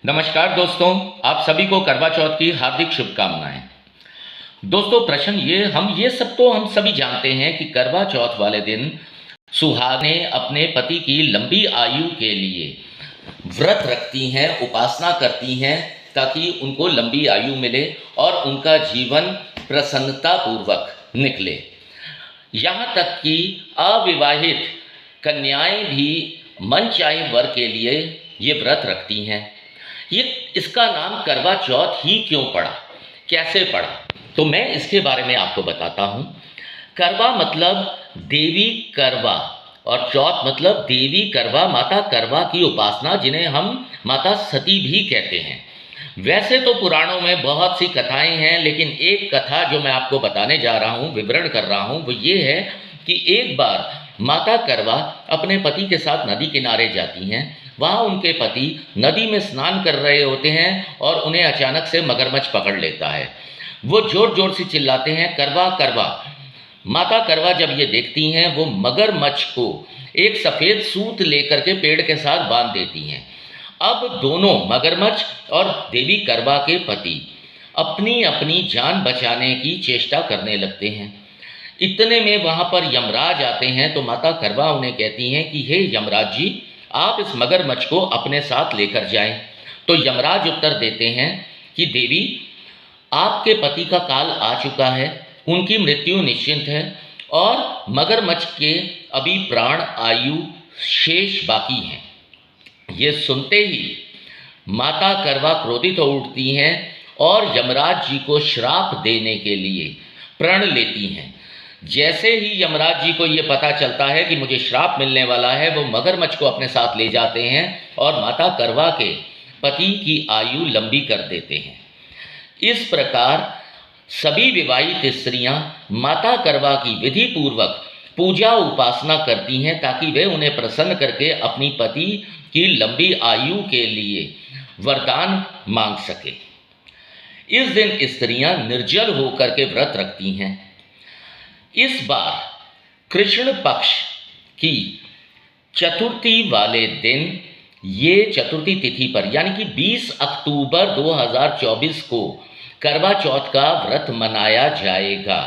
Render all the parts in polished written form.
नमस्कार दोस्तों, आप सभी को करवा चौथ की हार्दिक शुभकामनाएं। दोस्तों, प्रश्न ये हम सभी जानते हैं कि करवा चौथ वाले दिन सुहागनें अपने पति की लंबी आयु के लिए व्रत रखती हैं, उपासना करती हैं ताकि उनको लंबी आयु मिले और उनका जीवन प्रसन्नता पूर्वक निकले। यहाँ तक कि अविवाहित कन्याएं भी मनचाहे वर के लिए ये व्रत रखती हैं। ये इसका नाम करवा चौथ ही क्यों पड़ा, कैसे पड़ा, तो मैं इसके बारे में आपको बताता हूँ। करवा मतलब देवी करवा और चौथ मतलब देवी करवा, माता करवा की उपासना, जिन्हें हम माता सती भी कहते हैं। वैसे तो पुराणों में बहुत सी कथाएं हैं, लेकिन एक कथा जो मैं आपको बताने जा रहा हूँ, विवरण कर रहा हूँ, वो ये है कि एक बार माता करवा अपने पति के साथ नदी किनारे जाती हैं। वहाँ उनके पति नदी में स्नान कर रहे होते हैं और उन्हें अचानक से मगरमच्छ पकड़ लेता है। वो जोर जोर से चिल्लाते हैं, करवा करवा। माता करवा जब ये देखती हैं, वो मगरमच्छ को एक सफ़ेद सूत लेकर के पेड़ के साथ बांध देती हैं। अब दोनों मगरमच्छ और देवी करवा के पति अपनी अपनी जान बचाने की चेष्टा करने लगते हैं। इतने में वहाँ पर यमराज आते हैं, तो माता करवा उन्हें कहती हैं कि हे यमराज जी, आप इस मगरमच्छ को अपने साथ लेकर जाएं। तो यमराज उत्तर देते हैं कि देवी, आपके पति का काल आ चुका है, उनकी मृत्यु निश्चित है और मगरमच्छ के अभी प्राण आयु शेष बाकी हैं। ये सुनते ही माता करवा क्रोधित हो उठती हैं और यमराज जी को श्राप देने के लिए प्रण लेती हैं। जैसे ही यमराज जी को ये पता चलता है कि मुझे श्राप मिलने वाला है, वो मगरमच्छ को अपने साथ ले जाते हैं और माता करवा के पति की आयु लंबी कर देते हैं। इस प्रकार सभी विवाहित स्त्रियां माता करवा की विधि पूर्वक पूजा उपासना करती हैं ताकि वे उन्हें प्रसन्न करके अपनी पति की लंबी आयु के लिए वरदान मांग सके। इस दिन स्त्रियां निर्जल होकर के व्रत रखती हैं। इस बार कृष्ण पक्ष की चतुर्थी वाले दिन, ये चतुर्थी तिथि पर यानी कि 20 अक्टूबर 2024 को करवा चौथ का व्रत मनाया जाएगा।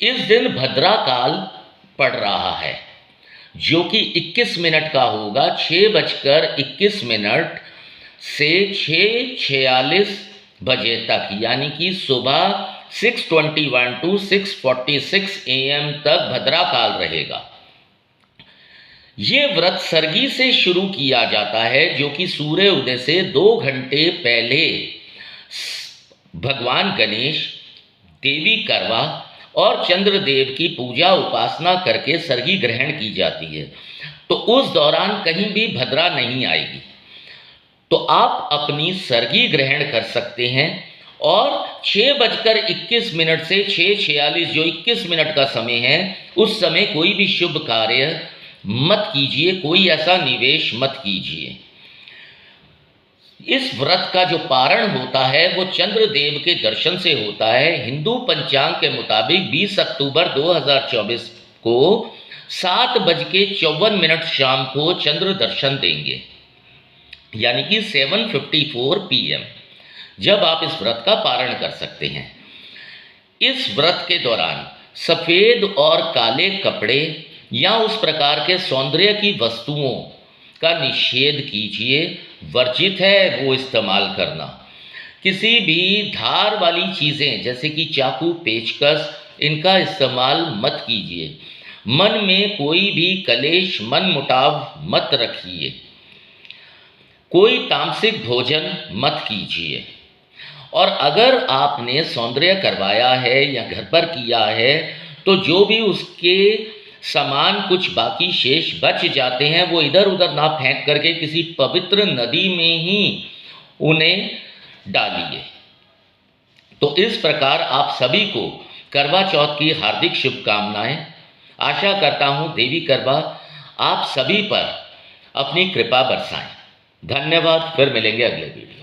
इस दिन भद्रा काल पड़ रहा है, जो कि 21 मिनट का होगा। 6:21 से 6:46 बजे तक, यानी कि सुबह 6:21 to 6:46 AM तक भद्रा काल रहेगा। ये व्रत सरगी से शुरू किया जाता है, जो कि सूर्य उदय से 2 घंटे पहले भगवान गणेश, देवी करवा और चंद्रदेव की पूजा उपासना करके सरगी ग्रहण की जाती है। तो उस दौरान कहीं भी भद्रा नहीं आएगी, तो आप अपनी सरगी ग्रहण कर सकते हैं। और 6:21 से 6:46, जो 21 मिनट का समय है, उस समय कोई भी शुभ कार्य मत कीजिए, कोई ऐसा निवेश मत कीजिए। इस व्रत का जो पारण होता है वो चंद्रदेव के दर्शन से होता है। हिंदू पंचांग के मुताबिक 20 अक्टूबर 2024 को 7:54 शाम को चंद्र दर्शन देंगे, यानी कि 7:54 PM, जब आप इस व्रत का पारण कर सकते हैं। इस व्रत के दौरान सफ़ेद और काले कपड़े या उस प्रकार के सौंदर्य की वस्तुओं का निषेध कीजिए, वर्जित है वो इस्तेमाल करना। किसी भी धार वाली चीज़ें जैसे कि चाकू, पेचकस, इनका इस्तेमाल मत कीजिए। मन में कोई भी कलेश, मन मुटाव मत रखिए। कोई तामसिक भोजन मत कीजिए। और अगर आपने सौंदर्य करवाया है या घर पर किया है, तो जो भी उसके सामान कुछ बाकी शेष बच जाते हैं, वो इधर उधर ना फेंक करके किसी पवित्र नदी में ही उन्हें डालिए। तो इस प्रकार आप सभी को करवा चौथ की हार्दिक शुभकामनाएं। आशा करता हूँ देवी करवा आप सभी पर अपनी कृपा बरसाएं। धन्यवाद। फिर मिलेंगे अगले वीडियो।